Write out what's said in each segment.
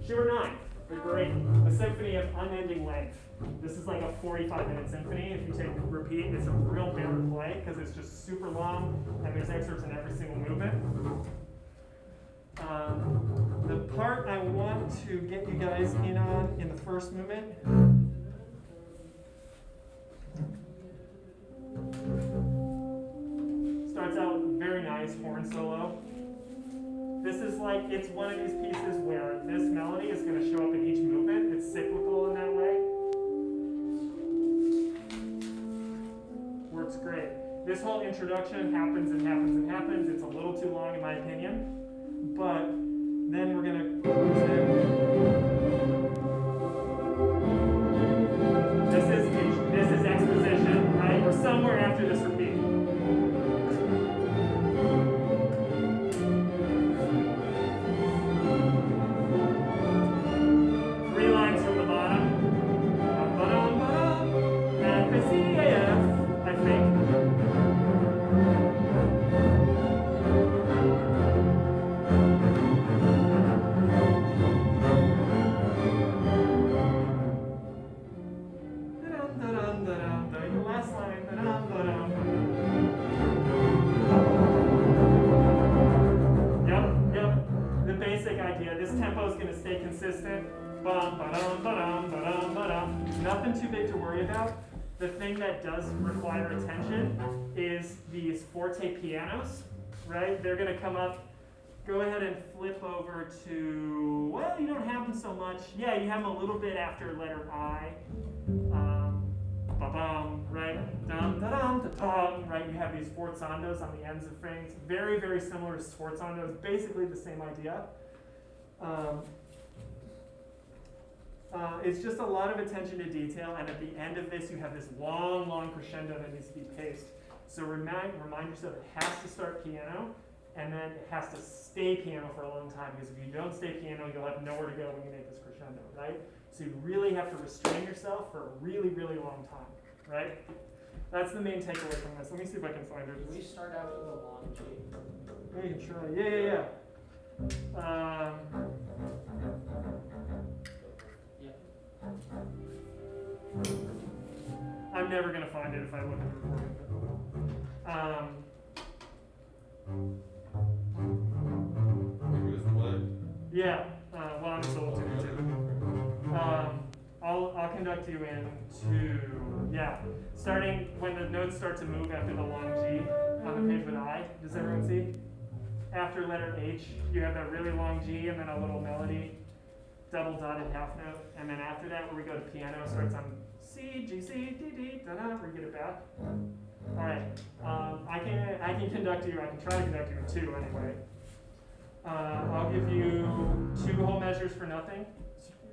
Schubert 9, the great, a symphony of unending length. This is like a 45-minute symphony. If you take repeat, it's a real bear to play because it's just super long and there's excerpts in every single movement. The part I want to get you guys in on in the first movement starts out very nice horn solo. This is like, it's one of these pieces where this melody is going to show up in each movement. It's cyclical in that way. Works great. This whole introduction happens and happens and happens. It's a little too long in my opinion. But then we're going to close it. This is exposition, right? We're somewhere after this repeat. Nothing too big to worry about. The thing that does require attention is these forte pianos, right? They're going to come up. Go ahead and flip over to, well, you don't have them so much. Yeah, you have them a little bit after letter I. Ba-bum, right? Dum-da-dum-da-dum, right? You have these sforzandos on the ends of things. Very, very similar to sforzandos. Basically the same idea. It's just a lot of attention to detail, and at the end of this, you have this long, long crescendo that needs to be paced. So remind yourself it has to start piano, and then it has to stay piano for a long time, because if you don't stay piano, you'll have nowhere to go when you make this crescendo, right? So you really have to restrain yourself for a really, really long time, right? That's the main takeaway from this. Let me see if I can find it. Can we start out with a long G? Yeah, you can try. Yeah. I'm never going to find it if I look at the recording. Yeah, well, I'm just a little too. I'll conduct you into, starting when the notes start to move after the long G on the page with I. Does everyone see? After letter H, you have that really long G and then a little melody. Double dotted half note, and then after that, where we go to piano, starts on C, G, C, D, D, da, da, where you get it back. All right, I can conduct you. I can try to conduct you in two anyway. I'll give you 2 whole measures for nothing.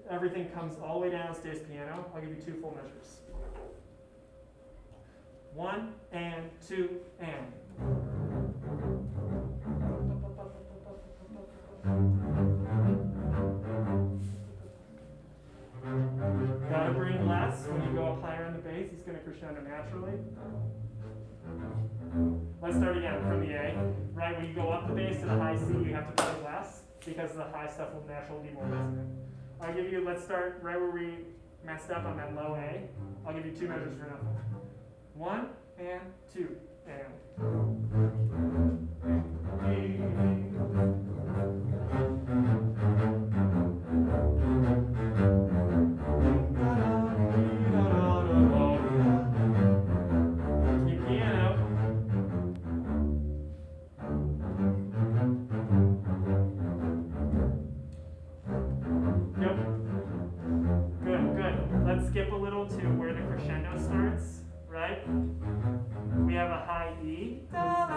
Everything comes all the way down, stays piano. I'll give you 2 full measures. 1 and 2 and. Gotta bring less. When you go up higher on the bass, it's going to crescendo naturally. Let's start again from the A. Right, when you go up the bass to the high C, you have to play less because the high stuff will naturally be more resonant. I'll give you, let's start right where we messed up on that low A. I'll give you 2 measures for nothing. 1 and 2 and. Skip a little to where the crescendo starts, right? We have a high E, right?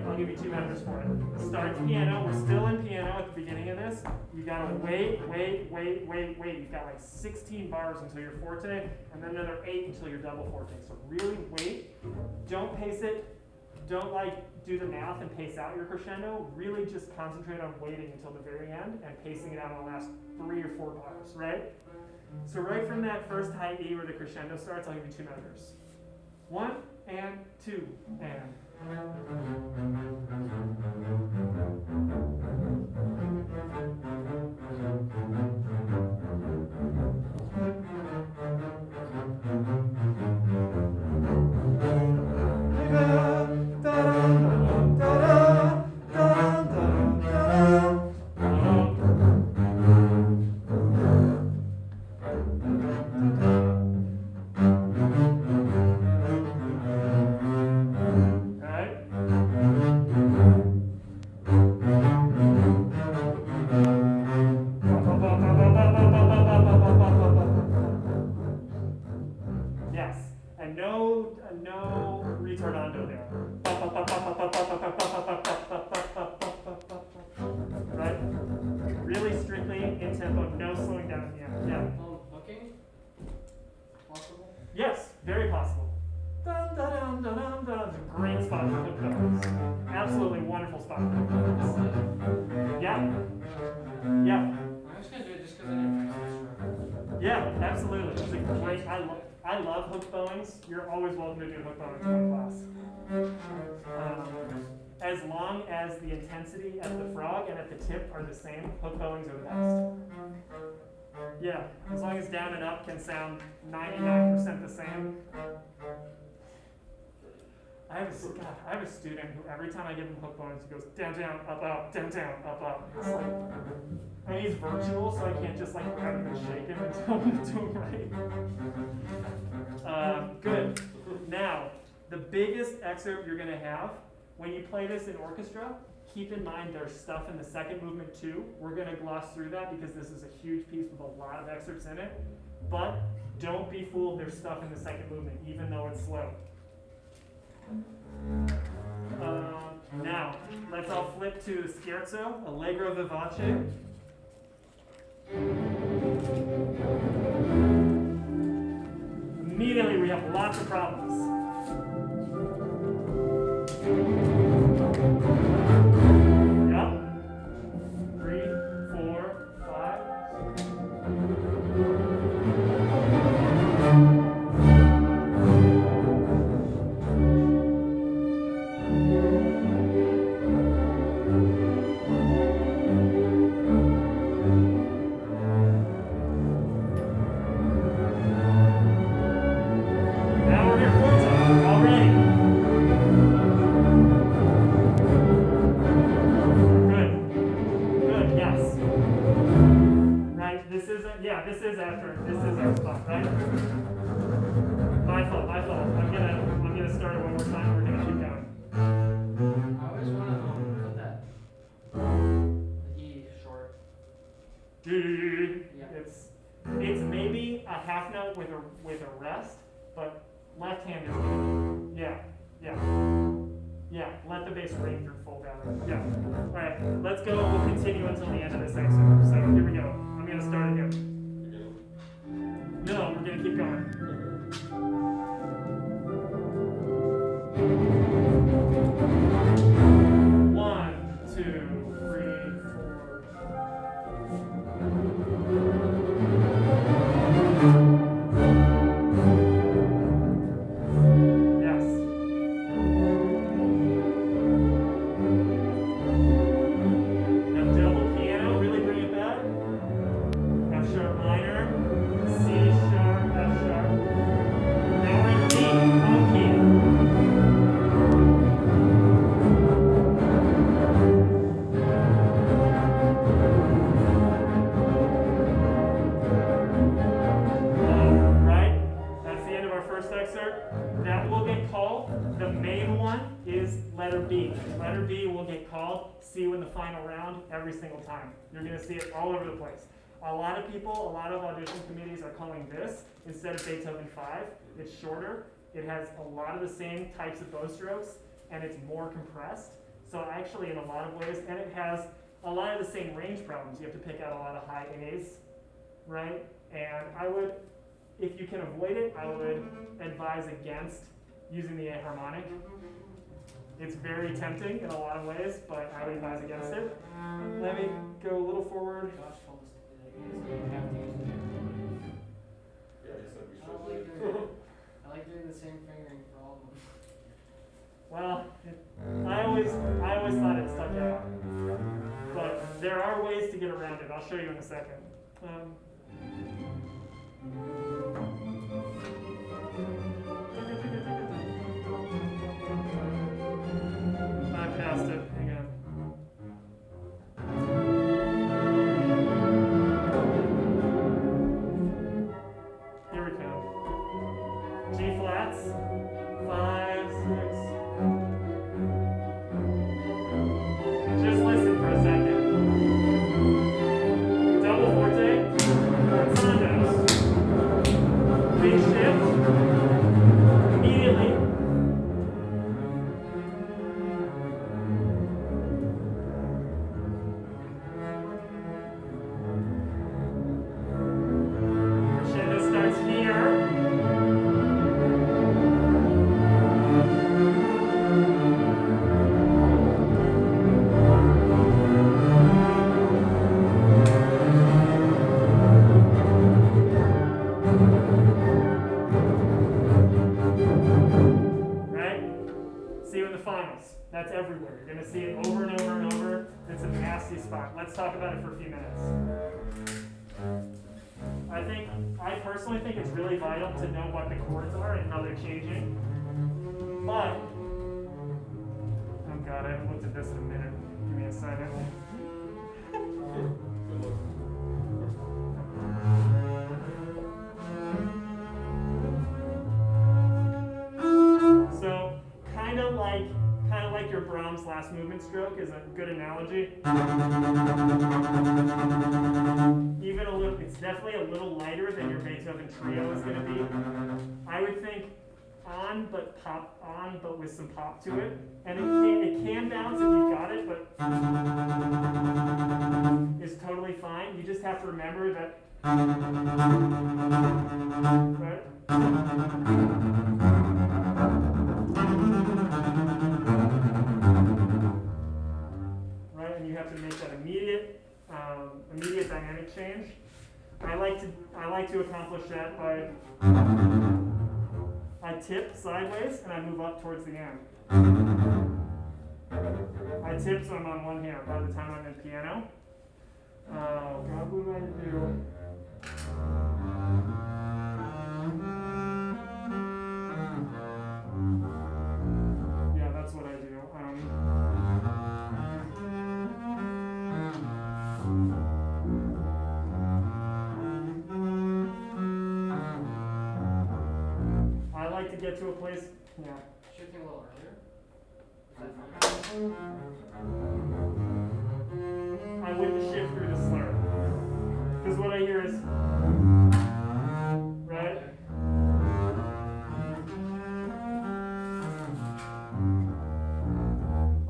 I'll give you 2 measures for it. Starts piano, we're still in piano at the beginning of this. You gotta wait. You've got like 16 bars until you're forte, and then another 8 until you're double forte. So really wait, don't pace it. Don't do the math and pace out your crescendo. Really just concentrate on waiting until the very end and pacing it out on the last 3 or 4 bars, right? So right from that first high E where the crescendo starts, I'll give you 2 measures. 1 and 2 and. tempo, no slowing down at the end. Yeah. Hooking? Possible? Yes, very possible. Dun, dun, dun, dun, dun, dun. It's a great spot for hook bones. Absolutely wonderful spot for hook bones. Yeah. Yeah. I'm just gonna do it just because I didn't practice. Yeah, absolutely. It's a great. I love hook bowings. You're always welcome to do hook bowings in my class. As long as the intensity at the frog and at the tip are the same, hook bowings are the best. Yeah, as long as down and up can sound 99% the same. I have a student who every time I give him hook bowings, he goes down, down, up, up, down, down, up, up. It's like, and he's virtual, so I can't just like grab him and shake him and tell him to do it right. Good. Now, the biggest excerpt you're going to have when you play this in orchestra, keep in mind there's stuff in the second movement too. We're going to gloss through that because this is a huge piece with a lot of excerpts in it. But don't be fooled, there's stuff in the second movement, even though it's slow. Now, let's all flip to the scherzo, Allegro vivace. Immediately we have lots of problems. Yep. 3, 4, 5. This is our spot, right? My fault. I'm gonna start it one more time. We're gonna keep going. I always want to put that the E short. Yeah. It's maybe a half note with a rest, but left hand is good. Yeah. Let the bass ring through full down. Yeah. All right. Let's go. We'll continue until the end of this excerpt. So here we go. I'm gonna start again. No, we're gonna keep going. One, two, three, four. Yes. Now double piano, really bring it back. F sharp minor. C sharp, F sharp. Now we're in D, home key. Right? That's the end of our first excerpt. That will get called. The main one is letter B. Letter B will get called. See when the final round every single time. You're going to see it all over the place. A lot of people, a lot of audition committees are calling this, instead of Beethoven 5, it's shorter, it has a lot of the same types of bow strokes, and it's more compressed. So actually in a lot of ways, and it has a lot of the same range problems. You have to pick out a lot of high A's, right? And I would, if you can avoid it, I would advise against using the A harmonic. It's very tempting in a lot of ways, but I would advise against it. Let me go a little forward. Josh told us to have to use the hammer. Yeah, he said we I don't like doing it. I like doing the same fingering for all of them. Well, I always thought it stuck out, but there are ways to get around it. I'll show you in a second. I passed it. Hang on. Here we go. G flats. 5, 6. Just listen for a second. Double forte. Forzandos. talk. Let's talk about it for a few minutes. I personally think it's really vital to know what the chords are and how they're changing. But, oh God, I haven't looked at this in a minute. Give me a second. Good luck. So, kind of like your Brahms last movement stroke is a good analogy. Even a little, it's definitely a little lighter than your Beethoven trio is going to be. I would think on but with some pop to it, and it can bounce if you've got it, but it's totally fine. You just have to remember that. Right? Right, and you have to make that immediate dynamic change. I like to accomplish that by I tip sideways and I move up towards the end. I tip so I'm on one hand by the time I'm in piano. Oh God, what do I do? Yeah, that's what I do. I like to get to a place, yeah. Shifting a little earlier. I wouldn't shift through the slur. Because what I hear is, right?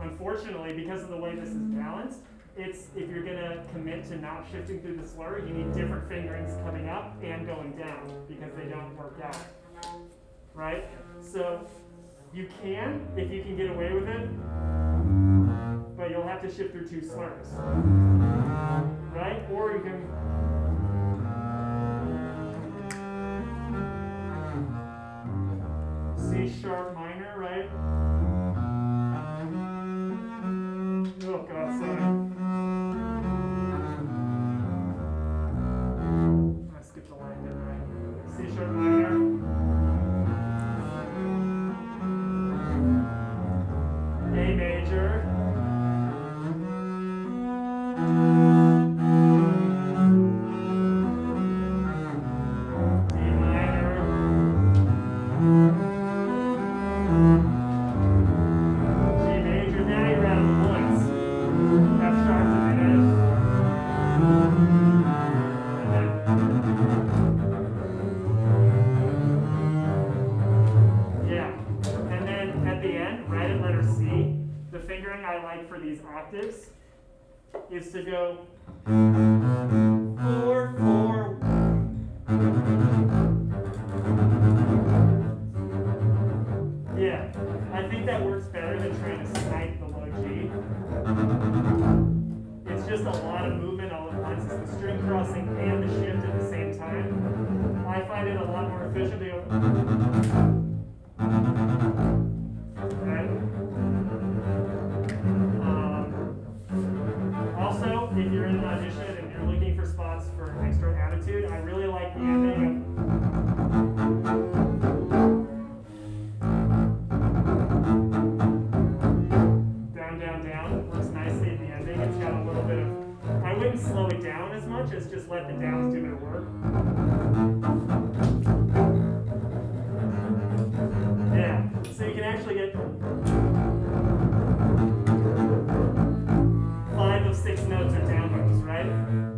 Unfortunately, because of the way this is balanced, if you're going to commit to not shifting through the slur, you need different fingerings coming up and going down because they don't work out. Right? So you can, if you can get away with it, but you'll have to shift through two slurs. Right? Or you can C sharp minor, right? Oh God, sorry. I skipped a line, didn't I? C sharp minor. A major. D minor. G major. Now you're out of the woods. F sharp diminished. And then at the end, right at letter C, the fingering I like for these octaves is to go 4, 4, 1. Yeah, I think that works better than trying to snipe the low G. It's just a lot of movement all at once. It's the string crossing and the shift at the same time. I find it a lot more efficient to go. Right? Also, if you're in an audition and you're looking for spots for extra attitude, I really like the ending of down, down, down. It works nicely at the ending. It's got a little bit of, I wouldn't slow it down as much as just let the downs do their work. Yeah, so you can actually get 5 of 6 notes are down notes, right?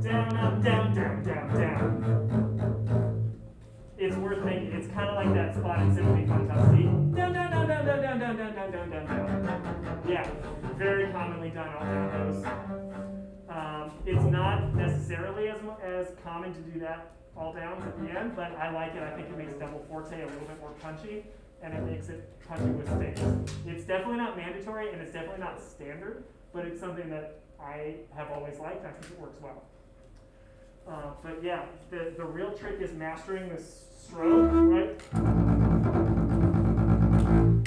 Down, up, down, down, down, down. It's worth thinking. It's kind of like that spot in Symphony Fantastique. Down, down, down, down, down, down, down, down, down, down, down, down. Yeah, very commonly done all down those. It's not necessarily as common to do that all downs at the end, but I like it. I think it makes double forte a little bit more punchy, and it makes it punchy with space. It's definitely not mandatory, and it's definitely not standard, but it's something that I have always liked. I think it works well. But yeah, the real trick is mastering this stroke, right?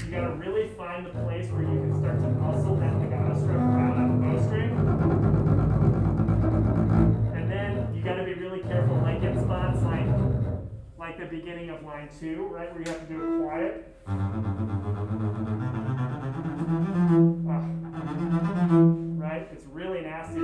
You gotta really find the place where you can start to muscle that legato stroke around that bow string. like the beginning of line 2, right, where you have to do it quiet. Right? It's really nasty.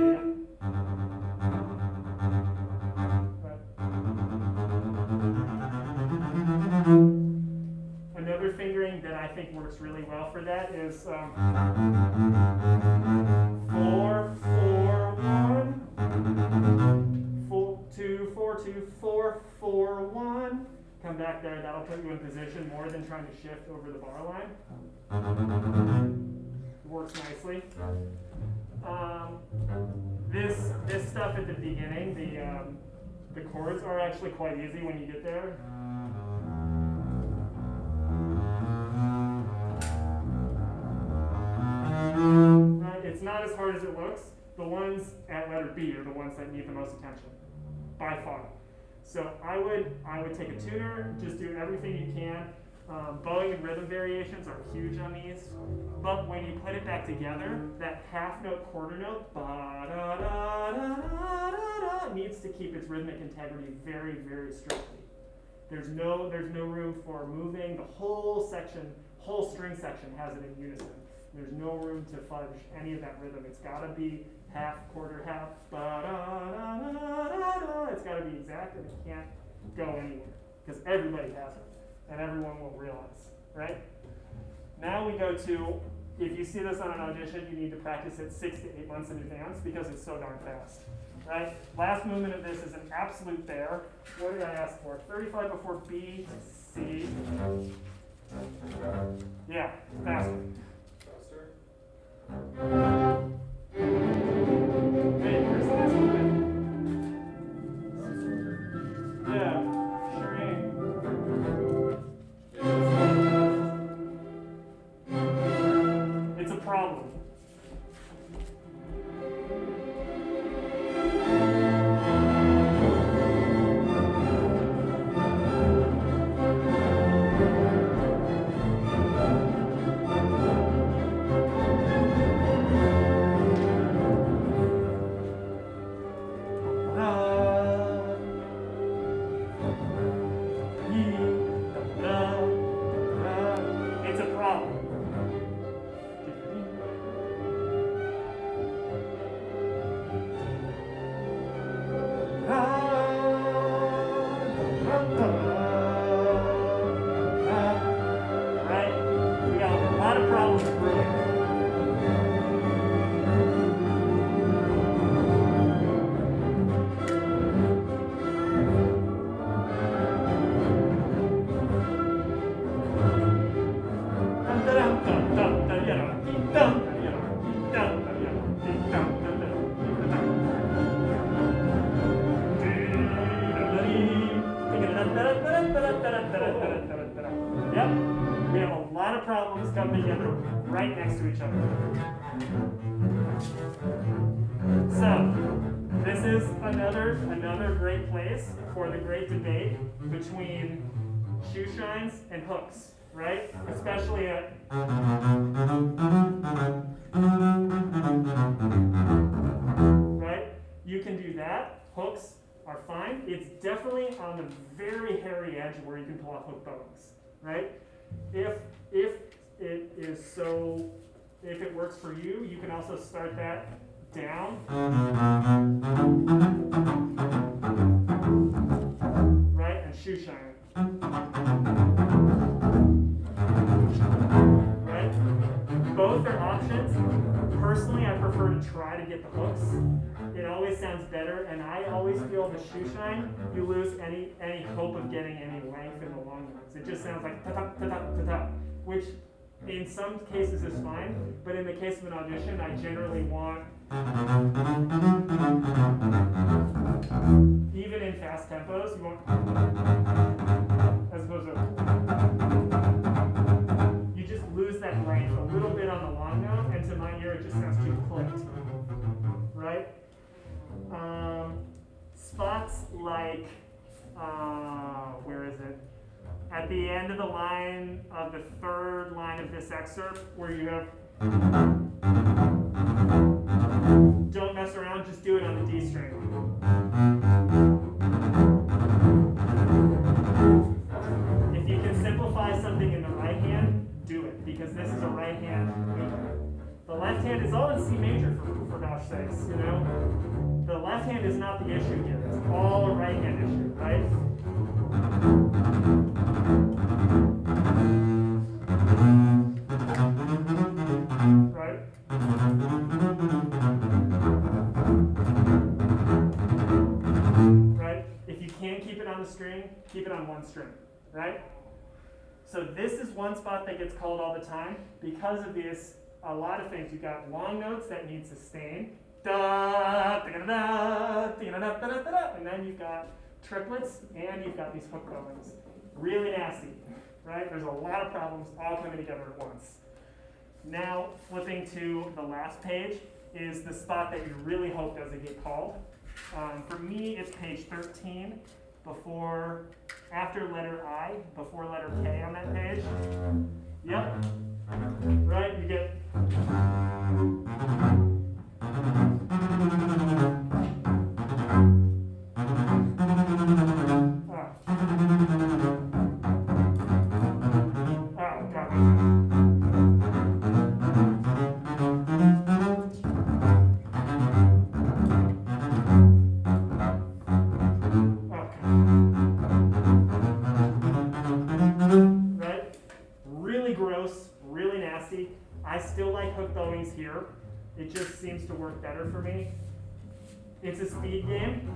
Another fingering that I think works really well for that is 4, 4, 1, 4, 2, 4, 2, 4, 4, 1. Come back there. That'll put you in position more than trying to shift over the bar line. Works nicely. This stuff at the beginning, the chords are actually quite easy when you get there. Right? It's not as hard as it looks. The ones at letter B are the ones that need the most attention, by far. So I would take a tuner, just do everything you can. Bowing and rhythm variations are huge on these, but when you put it back together, that half note quarter note needs to keep its rhythmic integrity very, very strictly. There's no room for moving. The whole string section has it in unison. There's no room to fudge any of that rhythm. It's got to be half, quarter, half. It's got to be exact, and it can't go anywhere because everybody has it. And everyone will realize, right? Now we go to, if you see this on an audition, you need to practice it 6 to 8 months in advance because it's so darn fast, right? Last movement of this is an absolute bear. What did I ask for? 35 before B, C. Yeah, faster. Faster? Wait, where's the next movement? Yeah, sure ain't. It's a problem. It's a problem. Right? We got a lot of problems brewing. Yep, we have a lot of problems coming together right next to each other. So, this is another great place for the great debate between shoe shines and hooks, right? Especially at right? You can do that. Hooks are fine. It's definitely on the very hairy edge where you can pull off hook bowings, right? If it works for you, you can also start that down. Right? And shoe shine. Right? Both are options. Personally, I prefer to try to get the hooks. It always sounds better, and I always feel the shoe shine, you lose any hope of getting any length in the long notes. It just sounds like ta-ta, ta-ta, ta-ta, which in some cases is fine, but in the case of an audition, I generally want, even in fast tempos, you want, as opposed to, you just lose that length a little bit on the long note, and to my ear, it just sounds too clipped, right? Spots like, where is it? At the end of the line of the third line of this excerpt, where you have, don't mess around, just do it on the D string. this is a right hand movement. The left hand is all in C major for gosh sakes, you know? The left hand is not the issue here. It's all a right hand issue, right? Right? Right? If you can't keep it on the string, keep it on one string, right? So this is one spot that gets called all the time. Because of this, a lot of things. You've got long notes that need sustain. Da, da, da, da, da, da, da, da, and then you've got triplets, and you've got these hook bowings. Really nasty, right? There's a lot of problems all coming together at once. Now, flipping to the last page is the spot that you really hope doesn't get called. For me, it's page 13, after letter I, before letter K on that page. Yep. Right, you get. It just seems to work better for me. It's a speed game.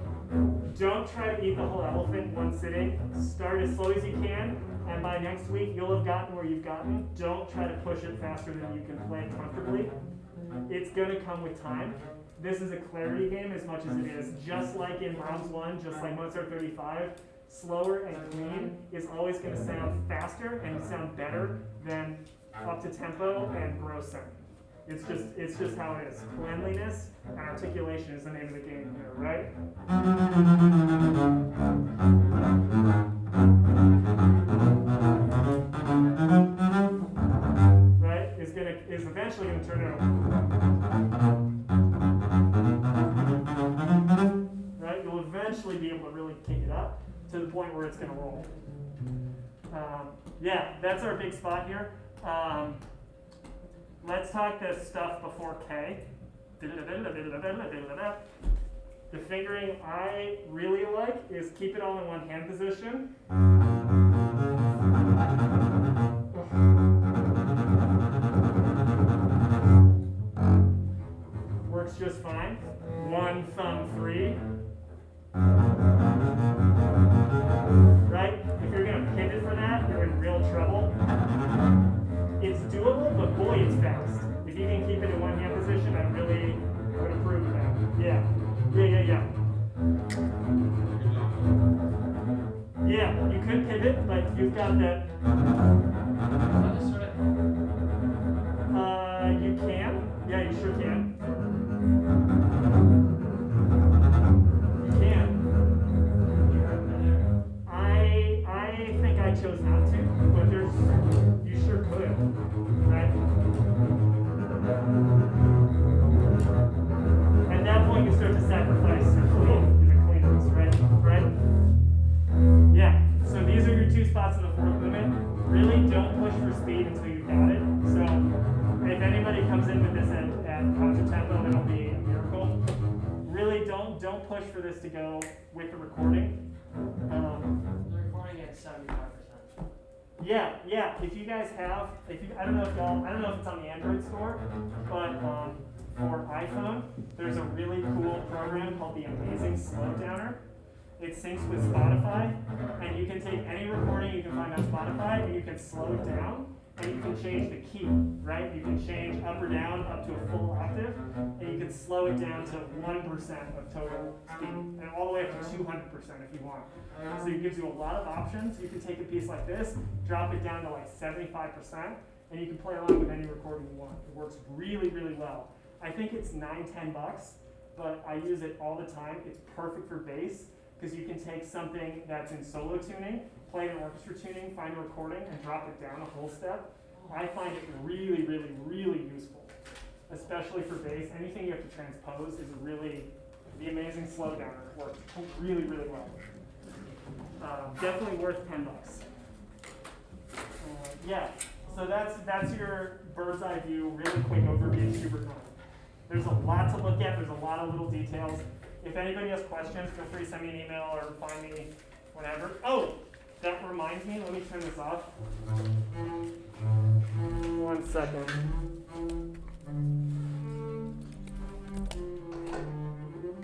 Don't try to eat the whole elephant in one sitting. Start as slow as you can, and by next week you'll have gotten where you've gotten. Don't try to push it faster than you can play comfortably. It's going to come with time. This is a clarity game as much as it is. Just like in Brahms 1, just like Mozart 35, slower and clean is always going to sound faster and sound better than up to tempo and gross sound. It's just how it is. Cleanliness and articulation is the name of the game here, right? Right? Is eventually gonna turn it over. Right? You'll eventually be able to really kick it up to the point where it's gonna roll. Yeah, that's our big spot here. Let's talk this stuff before K. The fingering I really like is keep it all in one hand position. Works just fine. 1, thumb, 3. Right? If you're going to pivot for that, you're in real trouble. It's doable, but boy, it's fast. If you can keep it in one hand position, I really would approve of that. Yeah. Yeah, you could pivot, but you've got that. You can. Yeah, you sure can. You can. I think I chose not to, but you sure could, right? At that point, you start to sacrifice the cleaners, right? Yeah. So these are your two spots in the fourth movement. Really don't push for speed until you got it. So if anybody comes in with this at concert tempo, it'll be a miracle. Really don't push for this to go with the recording. The recording at 75%. Yeah. If you guys have, I don't know if it's on the Android store, but for iPhone, there's a really cool program called the Amazing Slowdowner. It syncs with Spotify, and you can take any recording you can find on Spotify, and you can slow it down, and you can change the key, right? You can change up or down up to a full octave, and you can slow it down to 1% of total speed, and all the way up to 200% if you want. So it gives you a lot of options. You can take a piece like this, drop it down to like 75%, and you can play along with any recording you want. It works really, really well. I think it's $9-10, but I use it all the time. It's perfect for bass, because you can take something that's in solo tuning, play in orchestra tuning, find a recording, and drop it down a whole step. I find it really, really, really useful, especially for bass. Anything you have to transpose is the Amazing Slowdowner works really, really well. Definitely worth $10. Yeah, So that's your bird's eye view, really quick overview of Schubert 9. There's a lot to look at, there's a lot of little details. If anybody has questions, feel free to send me an email or find me whenever. Oh, that reminds me, let me turn this off. 1 second.